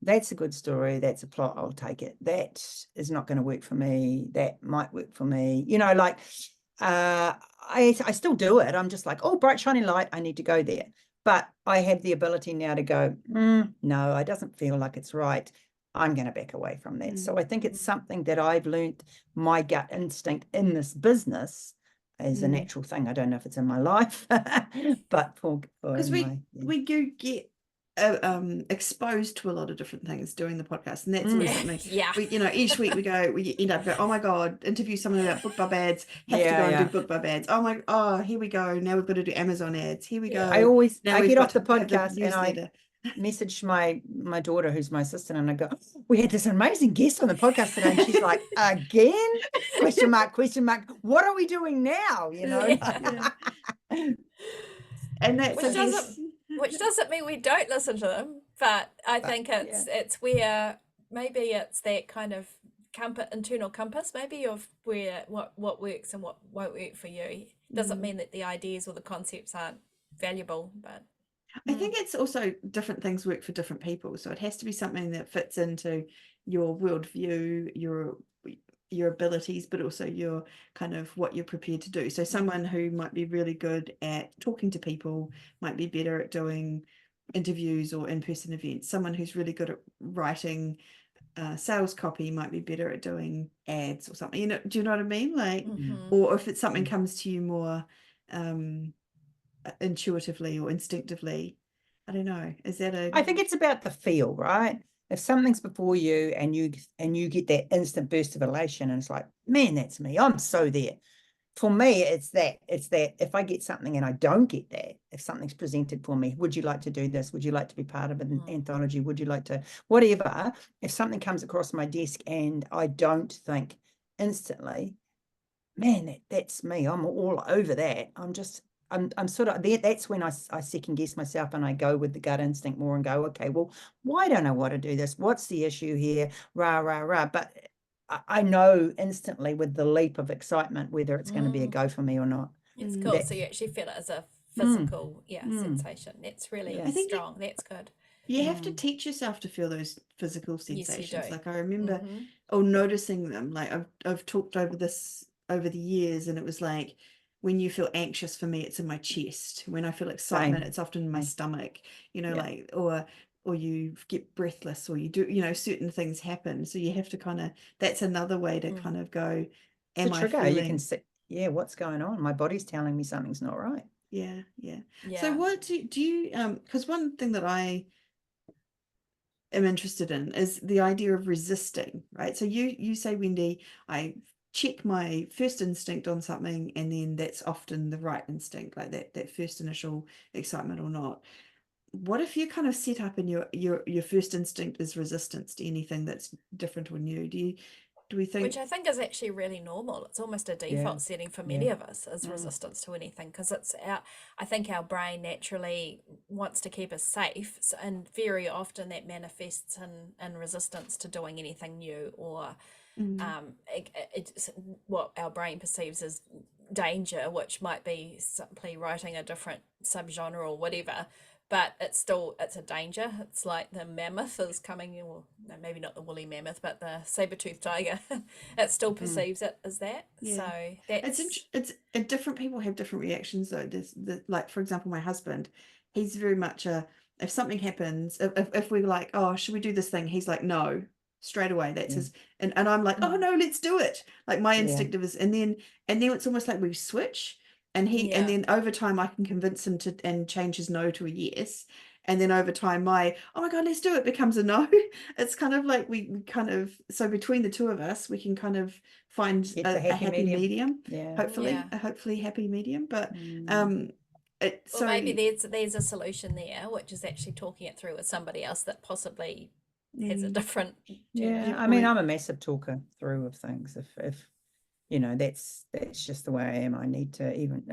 that's a good story, that's a plot, I'll take it. That is not going to work for me. That might work for me. Like, I still do it. I'm just like, oh, bright, shiny light, I need to go there. But I have the ability now to go, no, it doesn't feel like it's right. I'm going to back away from that. So I think it's something that I've learned, my gut instinct in this business is a natural thing. I don't know if it's in my life, but because we do get exposed to a lot of different things doing the podcast, and that's always something. Each week we end up going, oh my God, interview someone about BookBub ads, have to go and do BookBub ads. Here we go, now we've got to do Amazon ads, here we go. I get off the podcast and I message my daughter, who's my assistant, and I go, we had this amazing guest on the podcast today, and she's like, again? Question mark, what are we doing now? And that's which doesn't mean we don't listen to them, but I think it's where maybe it's that kind of internal compass, maybe, of where what works and what won't work for you. Doesn't mean that the ideas or the concepts aren't valuable, but I think it's also different things work for different people. So it has to be something that fits into your worldview, your abilities, but also your kind of what you're prepared to do. So someone who might be really good at talking to people might be better at doing interviews or in-person events. Someone who's really good at writing sales copy might be better at doing ads or something. Do you know what I mean? Like, or if it's something comes to you more intuitively or instinctively, I don't know, I think it's about the feel, right? If something's before you and you get that instant burst of elation, and it's like, man, that's me, I'm so there, for me, it's that if I get something and I don't get that, if something's presented for me, would you like to do this? Would you like to be part of an anthology? Would you like to, whatever, if something comes across my desk and I don't think instantly, man, that's me. I'm all over that. I'm sort of there. That's when I second guess myself and I go with the gut instinct more and go, okay, well, why don't I want to do this? What's the issue here? Rah, rah, rah. But I know instantly with the leap of excitement whether it's going to be a go for me or not. It's cool. So you actually feel it as a physical, sensation. That's really I think strong. That's good. you have to teach yourself to feel those physical sensations. Yes, you do. Like I remember noticing them. Like I've talked over this over the years, and it was like when you feel anxious, for me it's in my chest. When I feel excitement, it's often in my stomach, like or you get breathless, or you do, certain things happen. So you have to kind of, that's another way to kind of go, am I feeling, you can see, what's going on? My body's telling me something's not right. Yeah. So what do you because one thing that I am interested in is the idea of resisting, right? So you say, Wendy, I check my first instinct on something, and then that's often the right instinct, like that first initial excitement or not. What if you kind of set up and your first instinct is resistance to anything that's different or new? Do we think, which I think is actually really normal. It's almost a default setting for many of us, is resistance to anything, because I think our brain naturally wants to keep us safe, and very often that manifests in resistance to doing anything new, or it's what our brain perceives as danger, which might be simply writing a different subgenre or whatever, but it's a danger. It's like the mammoth is coming, or no, maybe not the woolly mammoth, but the saber-toothed tiger. It still perceives it as that. So it's different people have different reactions though. Like, for example, my husband, he's very much if something happens, if we're like, oh, should we do this thing, he's like, no, straight away. That's his, and I'm like, oh no, let's do it. Like my instinctive is, and then it's almost like we switch. And and then over time I can convince him to and change his no to a yes. And then over time my, oh my God, let's do it, becomes a no. It's kind of like we kind of, so between the two of us, we can kind of find a happy medium. Hopefully happy medium. But so maybe there's a solution there, which is actually talking it through with somebody else that possibly has a different I mean, I'm a massive talker through of things. If that's just the way I am. I need to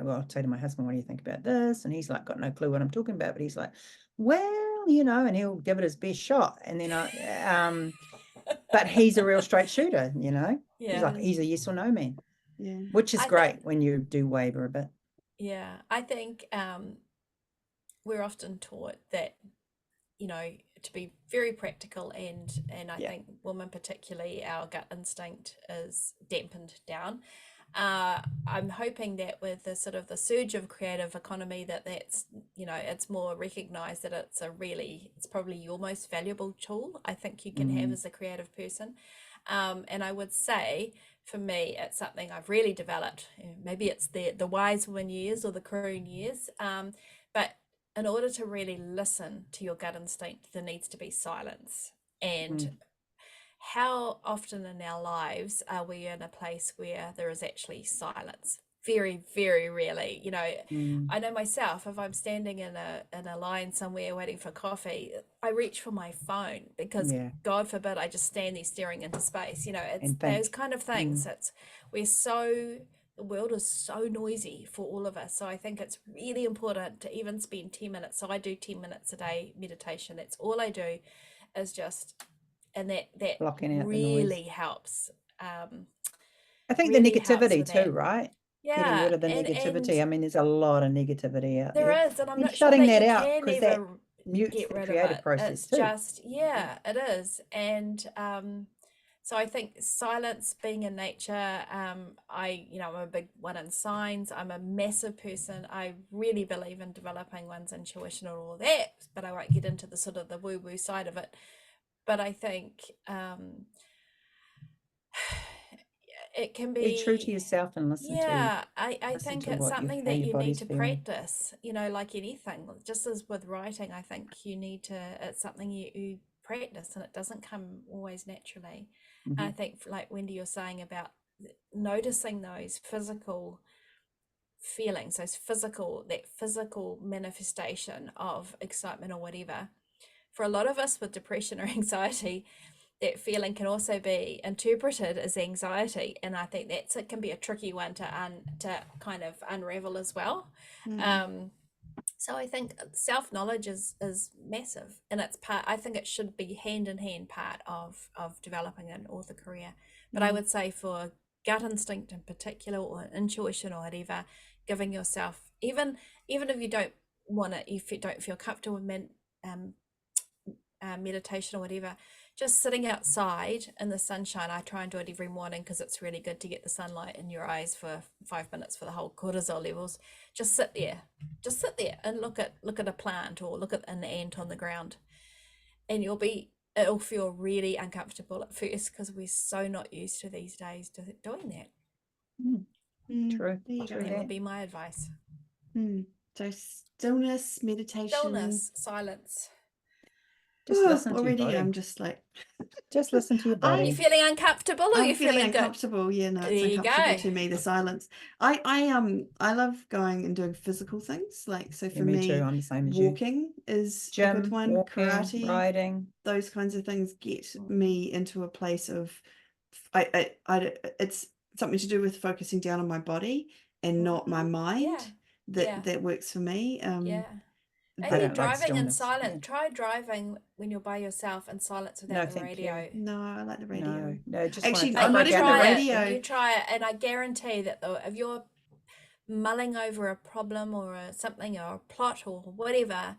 I'll say to my husband, what do you think about this? And he's like, got no clue what I'm talking about, but he's like, well, and he'll give it his best shot. And then but he's a real straight shooter, he's like, he's a yes or no man, which is great when you do waver a bit. I think we're often taught that, to be very practical, and I think women particularly, our gut instinct is dampened down. I'm hoping that with the sort of the surge of creative economy, that's it's more recognized that it's probably your most valuable tool I think you can have as a creative person. And I would say for me, it's something I've really developed. Maybe it's the wise woman years or the croon years, but in order to really listen to your gut instinct, there needs to be silence. And how often in our lives are we in a place where there is actually silence? Very, very rarely. I know myself, if I'm standing in a line somewhere waiting for coffee, I reach for my phone because God forbid I just stand there staring into space. It's those kind of things. The world is so noisy for all of us. So I think it's really important to even spend 10 minutes. So I do 10 minutes a day meditation. That's all I do, is just, and that really helps. I think really the negativity too, right? Getting rid of the negativity. And I mean, there's a lot of negativity out there. There is, and I'm not shutting sure that that you out, can that ever mutes get the rid creative of it. process It's too. just, it is. And so I think silence, being in nature, I'm a big one in signs. I'm a massive person. I really believe in developing one's intuition and all that, but I won't get into the sort of the woo-woo side of it. But I think it can be, true to yourself and listen to I think it's something that you need to practice, like anything. Just as with writing, I think it's something you practice, and it doesn't come always naturally. And I think, like Wendy, you're saying about noticing those physical feelings, that physical manifestation of excitement or whatever. For a lot of us with depression or anxiety, that feeling can also be interpreted as anxiety, and I think it can be a tricky one to kind of unravel as well. So I think self-knowledge is massive, and it's part, I think it should be hand in hand part of developing an author career. But I would say for gut instinct in particular, or intuition or whatever, giving yourself, even if you don't want it, if you don't feel comfortable with meditation or whatever, just sitting outside in the sunshine. I try and do it every morning because it's really good to get the sunlight in your eyes for 5 minutes for the whole cortisol levels. Just sit there and look at a plant, or look at an ant on the ground, and it'll feel really uncomfortable at first because we're so not used to these days to doing that. True. That would be my advice. So stillness, meditation, stillness, silence. Just listen to your already body. I'm just like just listen to your Are body. you feeling uncomfortable, or are you feeling good? uncomfortable? Yeah, no, it's There you uncomfortable go. to me, the silence. I love going and doing physical things. Like, so for me too, I'm the same as you. walking is a Gym, good one. walking, Karate, riding. those kinds of things get me into a place of it's something to do with focusing down on my body and not my mind. That works for me. And then don't like driving in stillness. silence. Yeah. Try driving when you're by yourself in silence without the thank radio. you. No, I like the radio. No, just Actually, wanna I'm not take even out the the radio. You try it, and I guarantee that if you're mulling over a problem or something, or a plot or whatever,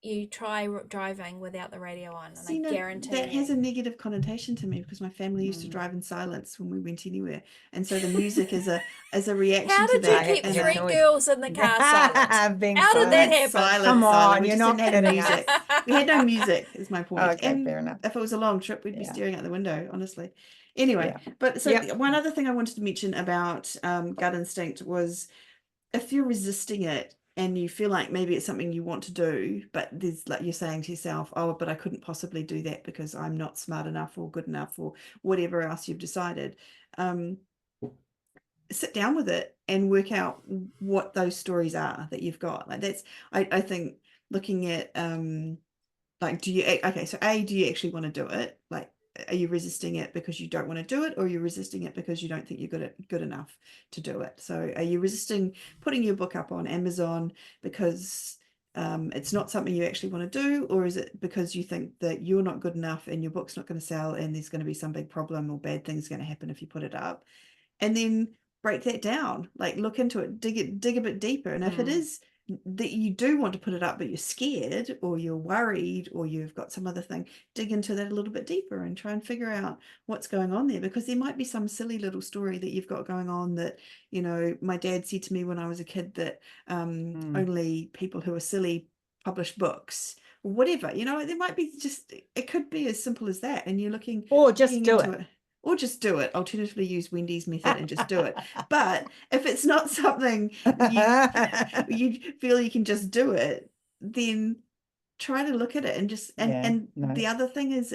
you try driving without the radio on, and I guarantee that has a negative connotation to me, because my family used to drive in silence when we went anywhere, and so the music is a reaction How to did that. you keep and three girls in the car silent? How did that happen? Silent, Come on, we you're just not didn't have kidding us. music. We had no music, is my point. Okay, and fair enough. if it was a long trip, we'd be staring out the window, honestly. Anyway, but so one other thing I wanted to mention about gut instinct was, if you're resisting it and you feel like maybe it's something you want to do, but there's, like, you're saying to yourself, oh, but I couldn't possibly do that because I'm not smart enough or good enough or whatever else you've decided, sit down with it and work out what those stories are that you've got. Like, that's, I think, looking at like, do you actually want to do it? Like, are you resisting it because you don't want to do it, or are you resisting it because you don't think you're good enough to do it? So are you resisting putting your book up on Amazon because it's not something you actually want to do, or is it because you think that you're not good enough and your book's not going to sell and there's going to be some big problem or bad things going to happen if you put it up? And then break that down, like, look into it, dig a bit deeper. And if it is that you do want to put it up, but you're scared or you're worried or you've got some other thing, dig into that a little bit deeper and try and figure out what's going on there, because there might be some silly little story that you've got going on that, you know, my dad said to me when I was a kid that only people who are silly publish books, or whatever, you know. There might be it could be as simple as that, and you're looking, or just do it. Or just do it. Alternatively, use Wendy's method and just do it. But if it's not something you feel you can just do it, then try to look at it and just the other thing is,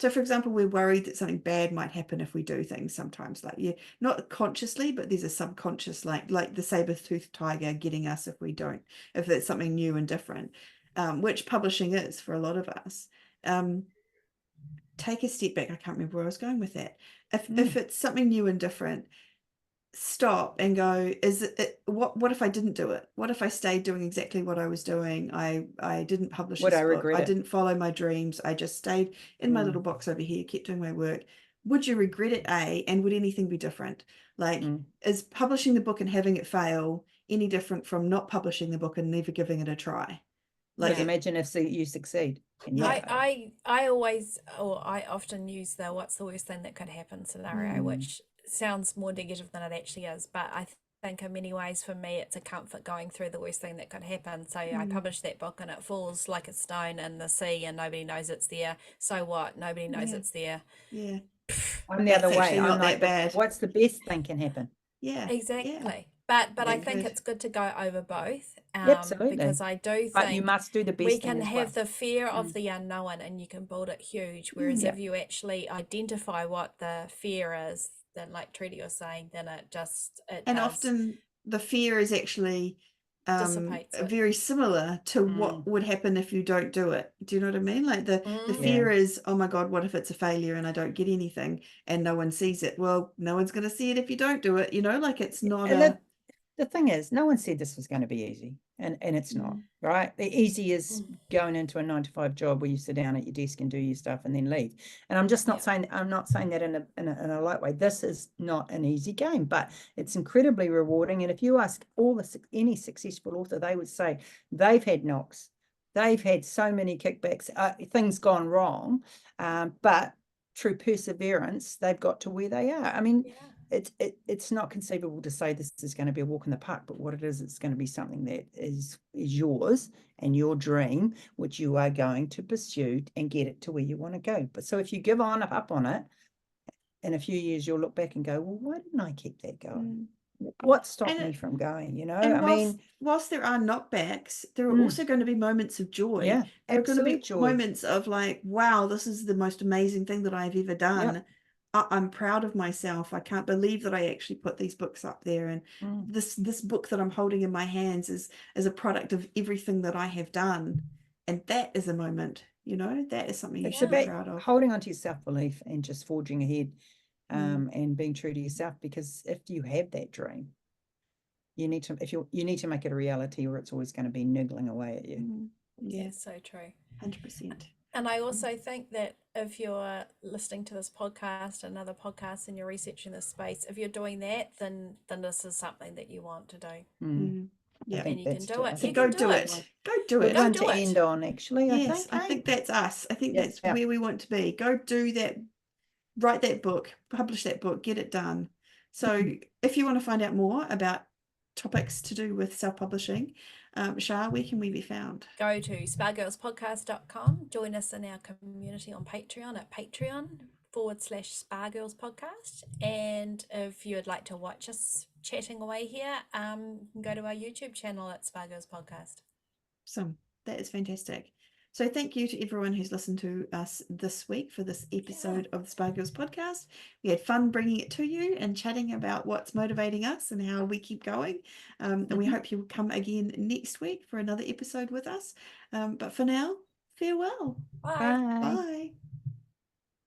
so for example, we're worried that something bad might happen if we do things sometimes, like, not consciously, but there's a subconscious, like the saber-toothed tiger getting us if it's something new and different, which publishing is for a lot of us. Take a step back. I can't remember where I was going with that. If it's something new and different, stop and go, what if I didn't do it? What if I stayed doing exactly what I was doing? I didn't publish this book. I didn't follow my dreams. I just stayed in my little box over here, kept doing my work. Would you regret it, A? And would anything be different? Like, is publishing the book and having it fail any different from not publishing the book and never giving it a try? Like, imagine if you succeed. I often use the what's the worst thing that could happen scenario, which sounds more negative than it actually is, but I think in many ways for me it's a comfort going through the worst thing that could happen. So I publish that book and it falls like a stone in the sea and nobody knows it's there. So what? Nobody knows it's there. Yeah. I'm the other way. I'm not like, that bad. What's the best thing can happen? Yeah. Exactly. But I That think could. it's good to go over both, Absolutely. because I do But you think must do the we best thing can as have well. the fear of Mm. the unknown and you can build it huge. Whereas Yeah. if you actually identify what the fear is, then like Trudy was saying, then it And does often the fear is actually dissipates it. very similar to Mm. what would happen if you don't do it. Do you know what I mean? Like the Mm. fear is, oh my God, what if it's a failure and I don't get anything and no one sees it? Well, no one's going to see it if you don't do it. You know, like it's not And the thing is, no one said this was going to be easy, and it's not, right? The easy is going into a 9-to-5 job where you sit down at your desk and do your stuff and then leave. And I'm just not saying, I'm not saying that in a light way. This is not an easy game, but it's incredibly rewarding. And if you ask any successful author, they would say they've had knocks, they've had so many kickbacks, things gone wrong, but through perseverance, they've got to where they are. I mean, it's not conceivable to say this is going to be a walk in the park, but what it is, it's going to be something that is yours and your dream, which you are going to pursue and get it to where you want to go. But so if you give up on it, in a few years, you'll look back and go, well, why didn't I keep that going? What stopped me from going? You know, and whilst there are knockbacks, there are also going to be moments of joy. Yeah, there are going to be joy. moments of like, wow, this is the most amazing thing that I've ever done. I'm proud of myself. I can't believe that I actually put these books up there, and this book that I'm holding in my hands is a product of everything that I have done, and that is a moment. You know, that is something you should be proud of. Holding on to your self-belief and just forging ahead, and being true to yourself, because if you have that dream, you need to make it a reality, or it's always going to be niggling away at you. Yeah, so true. 100%. And I also think that if you're listening to this podcast and other podcasts and you're researching this space, if you're doing that, then this is something that you want to do. Yeah, and you can do it. So go do it. Go do it. Good one to end on, actually. Yes, I think that's us. I think that's where we want to be. Go do that. Write that book. Publish that book. Get it done. So if you want to find out more about topics to do with self-publishing, Shah, where can we be found? Go to spargirlspodcast.com. Join us in our community on Patreon at patreon.com/spargirlspodcast. And if you would like to watch us chatting away here, go to our YouTube channel at Spargirls Podcast. So that is fantastic. So thank you to everyone who's listened to us this week for this episode of the Spargirls Podcast. We had fun bringing it to you and chatting about what's motivating us and how we keep going. And we hope you'll come again next week for another episode with us. But for now, farewell. Bye. Bye.